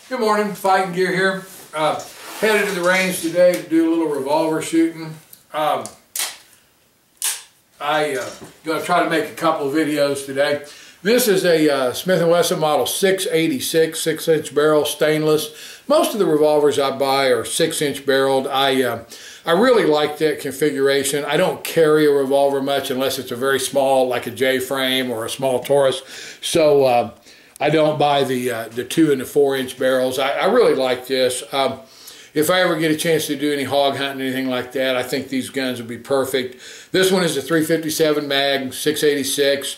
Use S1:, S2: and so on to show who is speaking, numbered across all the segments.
S1: Good morning, FightNGear here. Headed to the range today to do a little revolver shooting. I'm going to try to make a couple of videos today. This is a Smith Wesson model 686, 6-inch barrel, stainless. Most of the revolvers I buy are 6-inch barreled. I really like that configuration. I don't carry a revolver much unless it's a very small, like a J-frame or a small Taurus. So I don't buy the 2 and the 4-inch barrels. I really like this. If I ever get a chance to do any hog hunting, anything like that, I think these guns would be perfect. This one is a 357 mag, 686.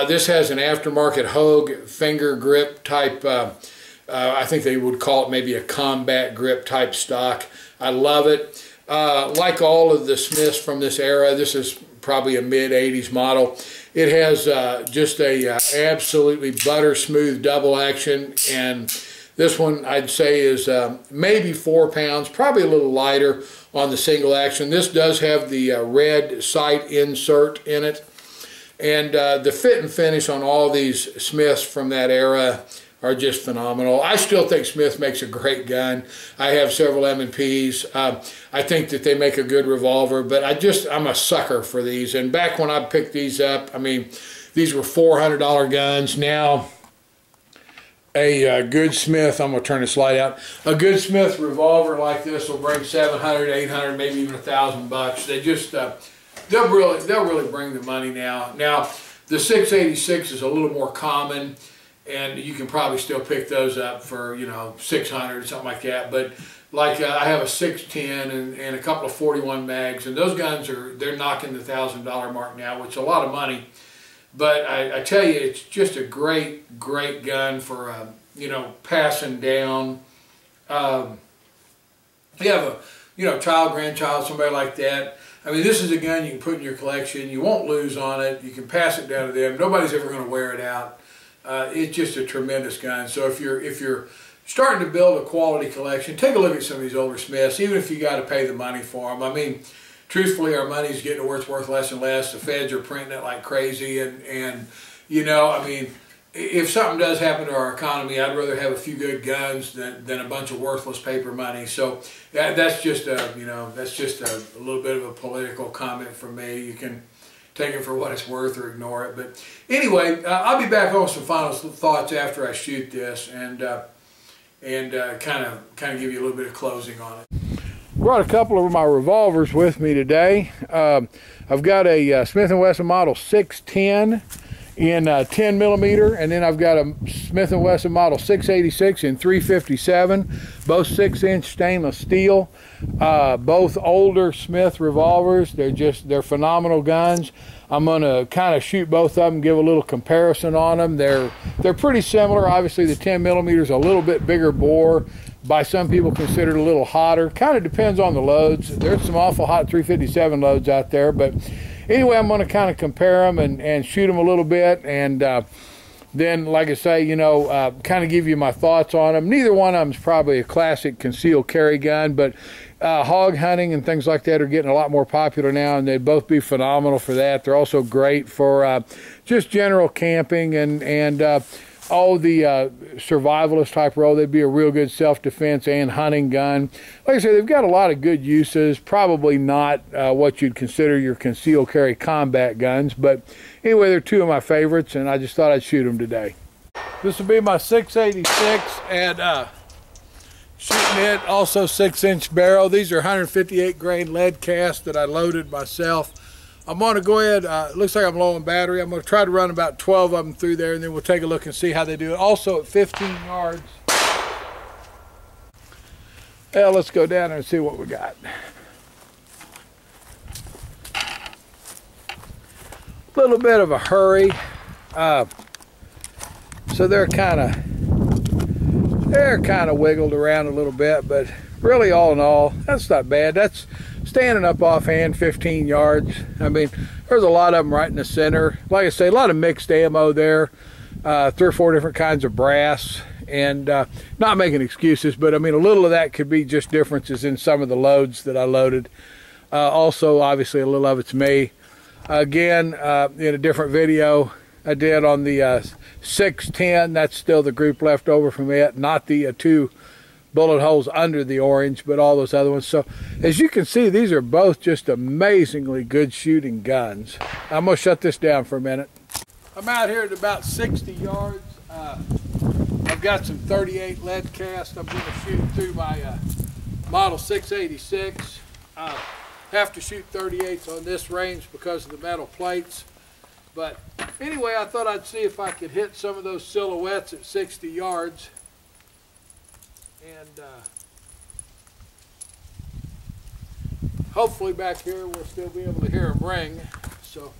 S1: This has an aftermarket Hogue finger grip type, I think they would call it maybe a combat grip type stock. I love it. Like all of the Smiths from this era, this is probably a mid-80s model. It has just a absolutely butter smooth double action, and this one I'd say is maybe 4 pounds, probably a little lighter on the single action. This does have the red sight insert in it, and the fit and finish on all these Smiths from that era are just phenomenal. I still think Smith makes a great gun. I have several M&Ps. I think that they make a good revolver, but I'm a sucker for these. And back when I picked these up, I mean, these were $400 guns. Now, a good Smith, I'm going to turn this light out, a good Smith revolver like this will bring $700, $800, maybe even $1,000. They just, they'll really bring the money now. Now, the 686 is a little more common, and you can probably still pick those up for, you know, $600 or something like that. But like I have a 610 and a couple of 41 mags, and those guns they're knocking the $1,000 mark now, which is a lot of money. But I tell you, it's just a great gun for you know, passing down. You have a child, grandchild, somebody like that. I mean, this is a gun you can put in your collection. You won't lose on it. You can pass it down to them. Nobody's ever going to wear it out. It's just a tremendous gun. So if you're starting to build a quality collection, take a look at some of these older Smiths, even if you got to pay the money for them. I mean, truthfully, our money's getting to where it's worth less and less. The feds are printing it like crazy, and you know, I mean, if something does happen to our economy, I'd rather have a few good guns than a bunch of worthless paper money. So that's just a little bit of a political comment from me. You can take it for what it's worth or ignore it. But anyway, I'll be back on some final thoughts after I shoot this and kind of give you a little bit of closing on it. Brought a couple of my revolvers with me today. I've got a Smith & Wesson model 610 in 10 millimeter, and then I've got a Smith & Wesson model 686 in 357, both 6-inch stainless steel, both older Smith revolvers. They're phenomenal guns. I'm going to kind of shoot both of them, give a little comparison on them. They're pretty similar. Obviously, the 10 millimeter is a little bit bigger bore. By some people considered a little hotter. Kind of depends on the loads. There's some awful hot 357 loads out there, but anyway, I'm going to kind of compare them and shoot them a little bit, and then, like I say, you know, kind of give you my thoughts on them. Neither one of them is probably a classic concealed carry gun, but hog hunting and things like that are getting a lot more popular now, and they'd both be phenomenal for that. They're also great for just general camping and all the survivalist type role. They'd be a real good self-defense and hunting gun. Like I said, they've got a lot of good uses. Probably not what you'd consider your concealed carry combat guns, but anyway, they're two of my favorites, and I just thought I'd shoot them today. This will be my 686 and shooting it, also 6-inch barrel. These are 158 grain lead cast that I loaded myself. I'm going to go ahead, looks like I'm low on battery. I'm going to try to run about 12 of them through there, and then we'll take a look and see how they do it. Also at 15 yards. Well, let's go down there and see what we got. A little bit of a hurry. So they're kind of wiggled around a little bit, but really all in all, that's not bad. That's standing up offhand 15 yards. I mean, there's a lot of them right in the center. Like I say, a lot of mixed ammo there, 3 or 4 different kinds of brass, and not making excuses, but I mean, a little of that could be just differences in some of the loads that I loaded. Also, obviously, a little of it's me. Again, in a different video, I did on the 610. That's still the group left over from it, not the 2 bullet holes under the orange, but all those other ones. So as you can see, these are both just amazingly good shooting guns. I'm going to shut this down for a minute. I'm out here at about 60 yards. I've got some 38 lead cast. I'm going to shoot through my model 686. Have to shoot 38s on this range because of the metal plates. But anyway, I thought I'd see if I could hit some of those silhouettes at 60 yards. And hopefully back here we'll still be able to hear them ring. So.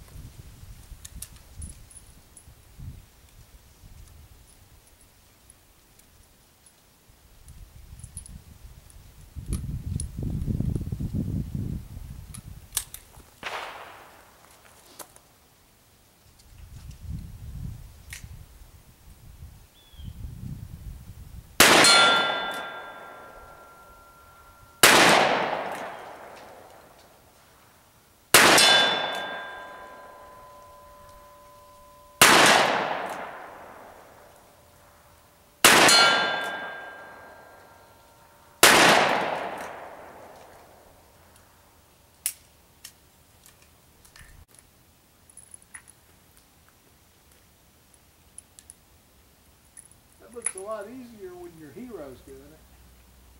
S1: That looks a lot easier when your hero's doing it.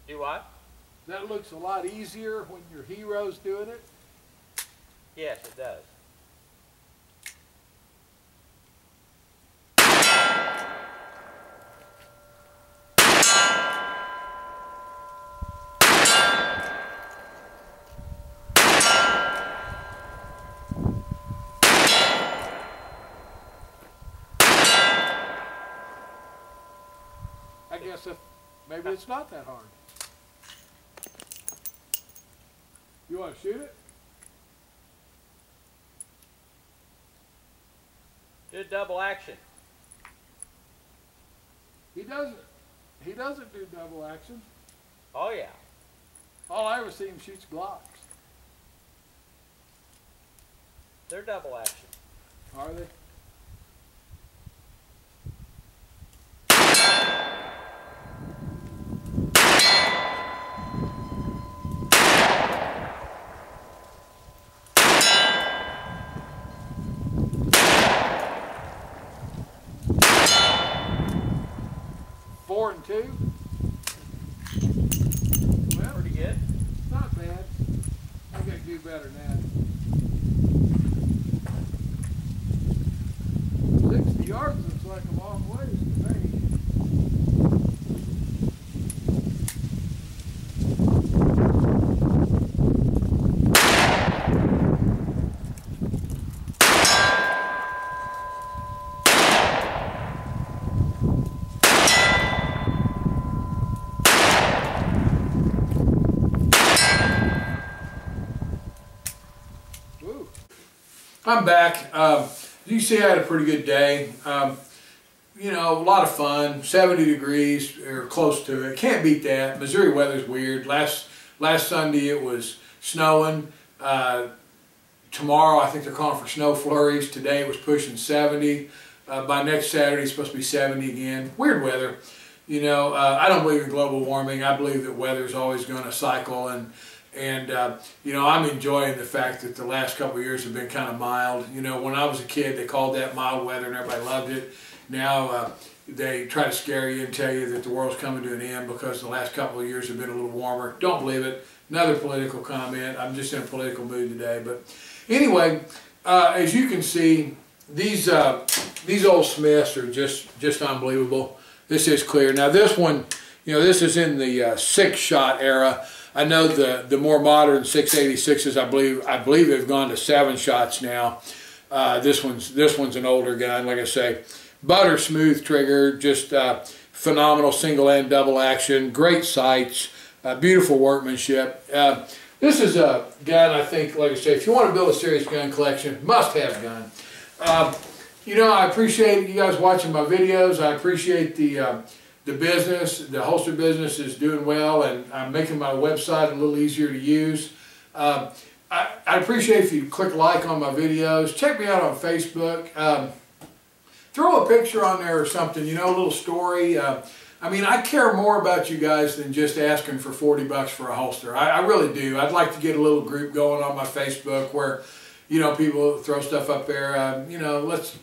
S2: Do what?
S1: That looks a lot easier when your hero's doing it.
S2: Yes, it does.
S1: I guess maybe it's not that hard. You want to shoot it?
S2: Do double action.
S1: He doesn't. He doesn't do double action.
S2: Oh yeah.
S1: All I ever see him shoots Glocks.
S2: They're double action.
S1: Are they? Four and two. Well,
S2: Pretty good.
S1: not bad. I gotta do better than that. 60 yards looks like a long ways to me. I'm back. You see I had a pretty good day. You know, a lot of fun, 70 degrees or close to it. Can't beat that. Missouri weather's weird. Last Sunday it was snowing. Tomorrow I think they're calling for snow flurries. Today it was pushing 70. By next Saturday it's supposed to be 70 again. Weird weather. You know, I don't believe in global warming. I believe that weather's always going to cycle, and you know, I'm enjoying the fact that the last couple of years have been kind of mild. You know, when I was a kid, they called that mild weather and everybody loved it. Now they try to scare you and tell you that the world's coming to an end because the last couple of years have been a little warmer. Don't believe it. Another political comment. I'm just in a political mood today. But anyway, as you can see, these old Smiths are just unbelievable. This is clear. Now this one, you know, this is in the 6-shot era. I know the more modern 686s, I believe they've gone to 7 shots now. This one's an older gun, like I say. Butter smooth trigger, just phenomenal single and double action, great sights, beautiful workmanship. This is a gun I think, like I say, if you want to build a serious gun collection, must-have gun. You know, I appreciate you guys watching my videos. I appreciate the business, the holster business is doing well, and I'm making my website a little easier to use. I appreciate if you click like on my videos. Check me out on Facebook. throw a picture on there or something, you know, a little story. I mean, I care more about you guys than just asking for 40 bucks for a holster. I really do. I'd like to get a little group going on my Facebook where, you know, people throw stuff up there. You know, let's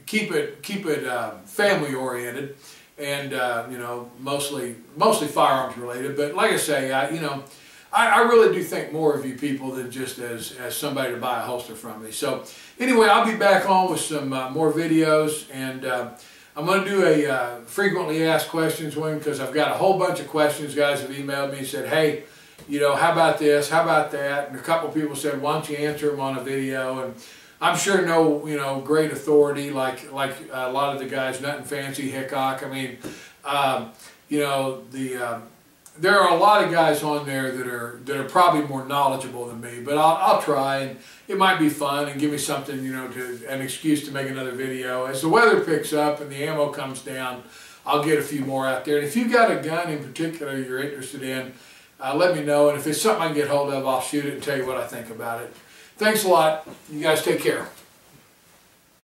S1: keep it family oriented, and you know, mostly firearms related. But like I say, you know, I really do think more of you people than just as somebody to buy a holster from me. So anyway, I'll be back on with some more videos, and I'm going to do a frequently asked questions one, because I've got a whole bunch of questions. Guys have emailed me and said, hey, you know, how about this, how about that? And a couple people said, why don't you answer them on a video? And I'm sure no, you know, great authority like a lot of the guys, Nothing Fancy, Hickok. I mean, you know, there are a lot of guys on there that are probably more knowledgeable than me, but I'll try, and it might be fun and give me something, you know, an excuse to make another video. As the weather picks up and the ammo comes down, I'll get a few more out there. And if you've got a gun in particular you're interested in, let me know, and if it's something I can get hold of, I'll shoot it and tell you what I think about it. Thanks a lot. You guys take care.